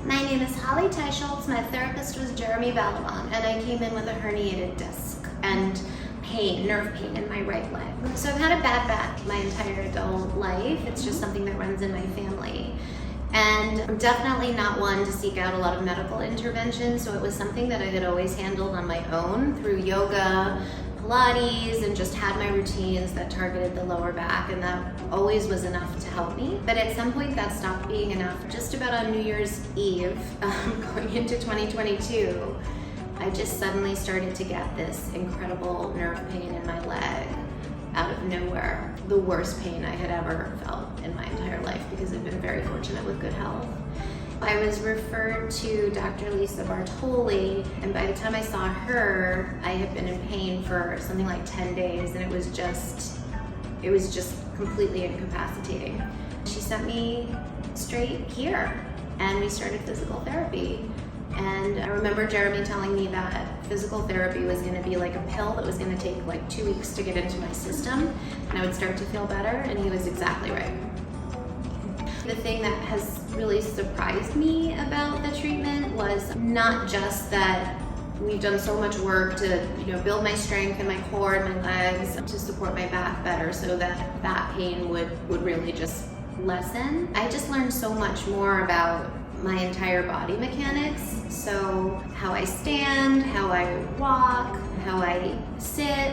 My name is Holly Teicholz. My therapist was Jeremy Ballabon, and I came in with a herniated disc and nerve pain in my right leg. So I've had a bad back my entire adult life. It's just something that runs in my family. And I'm definitely not one to seek out a lot of medical intervention, so it was something that I had always handled on my own through yoga, pilates, and just had my routines that targeted the lower back, and that always was enough to help me. But at some point that stopped being enough. Just about on New Year's Eve, going into 2022, I just suddenly started to get this incredible nerve pain in my leg out of nowhere. The worst pain I had ever felt in my entire life, because I've been very fortunate with good health. I was referred to Dr. Lisa Bartoli, and by the time I saw her, I had been in pain for something like 10 days, and it was just completely incapacitating. She sent me straight here, and we started physical therapy. And I remember Jeremy telling me that physical therapy was going to be like a pill that was going to take like 2 weeks to get into my system, and I would start to feel better, and he was exactly right. The thing that has really surprised me about the treatment was not just that we've done so much work to, build my strength and my core and my legs to support my back better so that that pain would really just lessen. I just learned so much more about my entire body mechanics. So how I stand, how I walk, how I sit,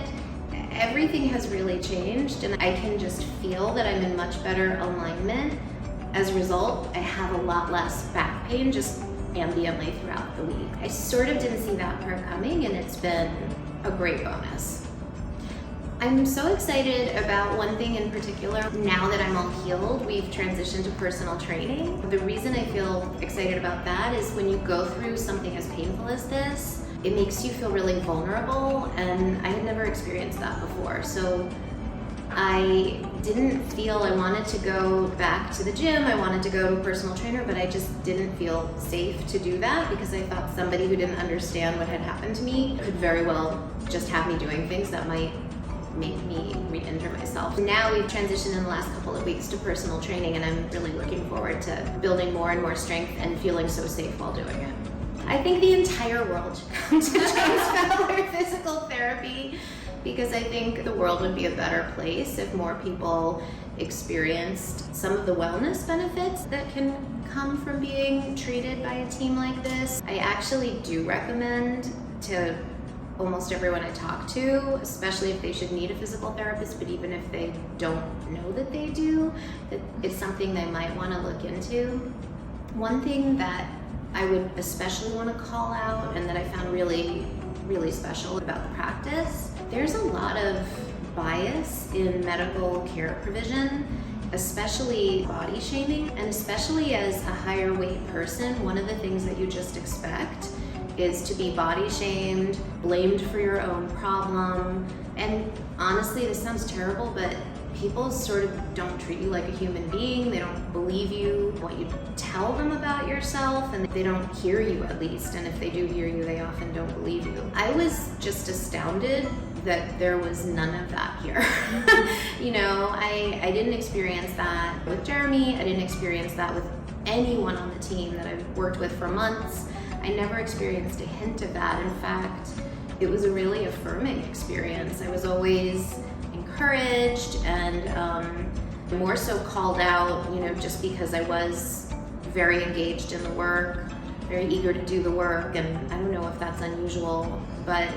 everything has really changed, and I can just feel that I'm in much better alignment. As a result, I have a lot less back pain just ambiently throughout the week. I sort of didn't see that part coming, and it's been a great bonus. I'm so excited about one thing in particular. Now that I'm all healed, we've transitioned to personal training. The reason I feel excited about that is when you go through something as painful as this, it makes you feel really vulnerable, and I had never experienced that before. So I didn't feel I wanted to go back to the gym, I wanted to go to a personal trainer, but I just didn't feel safe to do that because I thought somebody who didn't understand what had happened to me could very well just have me doing things that might make me re-injure myself. Now we've transitioned in the last couple of weeks to personal training, and I'm really looking forward to building more and more strength and feeling so safe while doing it. I think the entire world should come to James Fowler Physical Therapy, because I think the world would be a better place if more people experienced some of the wellness benefits that can come from being treated by a team like this. I actually do recommend to almost everyone I talk to, especially if they should need a physical therapist, but even if they don't know that they do, that it's something they might want to look into. One thing that I would especially want to call out, and that I found really special about the practice, there's a lot of bias in medical care provision, especially body shaming, and especially as a higher weight person, one of the things that you just expect is to be body shamed, blamed for your own problem. And honestly, this sounds terrible, but people sort of don't treat you like a human being. They don't believe you, what you tell them about yourself, and they don't hear you, at least. And if they do hear you, they often don't believe you. I was just astounded that there was none of that here. I didn't experience that with Jeremy. I didn't experience that with anyone on the team that I've worked with for months. I never experienced a hint of that. In fact, it was a really affirming experience. I was always encouraged and more so called out, just because I was very engaged in the work, very eager to do the work, and I don't know if that's unusual, but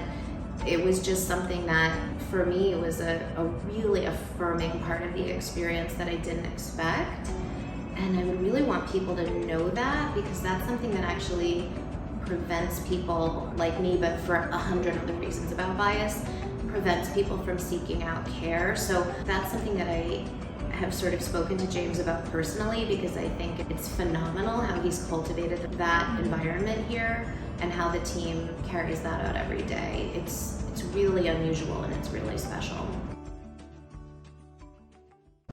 it was just something that, for me, it was a really affirming part of the experience that I didn't expect. And I would really want people to know that, because that's something that actually prevents people like me, but for 100 other reasons about bias, prevents people from seeking out care. So that's something that I have sort of spoken to James about personally, because I think it's phenomenal how he's cultivated that environment here and how the team carries that out every day. It's really unusual, and it's really special.